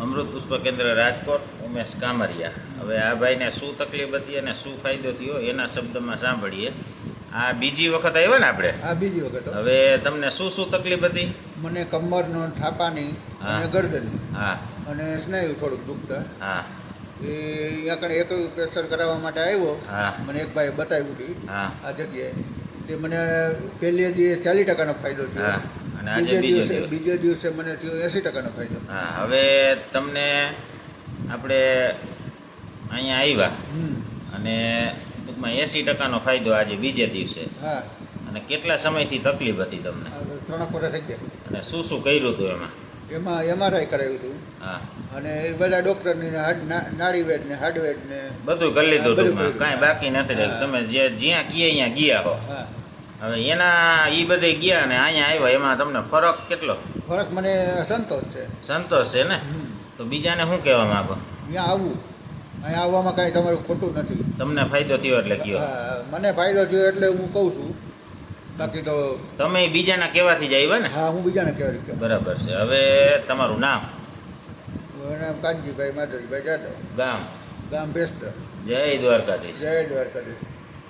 અમૃત પુષ્પ કેન્દ્ર રાજકોટ, ઉમેશ કામરિયા. હવે આ ભાઈને શું તકલીફ હતી અને શું ફાયદો થયો એના શબ્દમાં સાંભળીએ. આ બીજી વખત આવ્યા ને આપણે? આ બીજી વખત. હવે તમને શું શું તકલીફ હતી? મને કમરનો, થાપાની અને ગરદનની હા અને સ્નાયુ થોડુંક દુખતા. હા એ અહીંયા કણે એક પ્રેશર કરાવવા માટે આવ્યો. હા મને એક ભાઈ બતાવ્યું હતી હા આ જગ્યાએ. તે મને પહેલી દિવસે 40% ફાયદો થયો. હા અને આજે બીજે દિવસે મને થયો 80% ફાયદો. હા હવે તમને આપણે અહીંયા આવ્યા અને ટૂંકમાં 80%નો ફાયદો આજે બીજે દિવસે. હા. અને કેટલા સમયથી તકલીફ હતી તમને? 3 વર્ષ થઈ ગયા. અને શું શું કર્યું હતું એમાં? એમાં MRI કરાવ્યું હતું. હા અને એ બધા ડૉક્ટરની નાડીવેદ ને હાર્ડવેદ ને બધું કરી લીધું બધું ટૂંકમાં, કાંઈ બાકી નથી રાખ્યું. તમે જ્યાં કીએ અહીંયા ગયા હો. હા. હવે એના એ બધે ગયા ને અહીંયા આવ્યા, એમાં તમને ફરક કેટલો? ફરક મને સંતોષ છે. સંતોષ છે ને? તો બીજાને શું કહેવા માંગો? ત્યાં આવવું, અહીંયા આવવામાં કાંઈ તમારું ખોટું નથી. તમને ફાયદો થયો એટલે કયો? હા, મને ફાયદો થયો એટલે હું કહું છું. બાકી તો તમે બીજાના કહેવાથી જ આવ્યા ને? હા, હું બીજાને કહેવાય કે બરાબર છે. હવે તમારું નામ? નામ કાનજીભાઈ માધવજીભાઈ જાદવ, ગામ? ગામ બેસ્ત. જય દ્વારકાધીશ. જય દ્વારકાધીશ.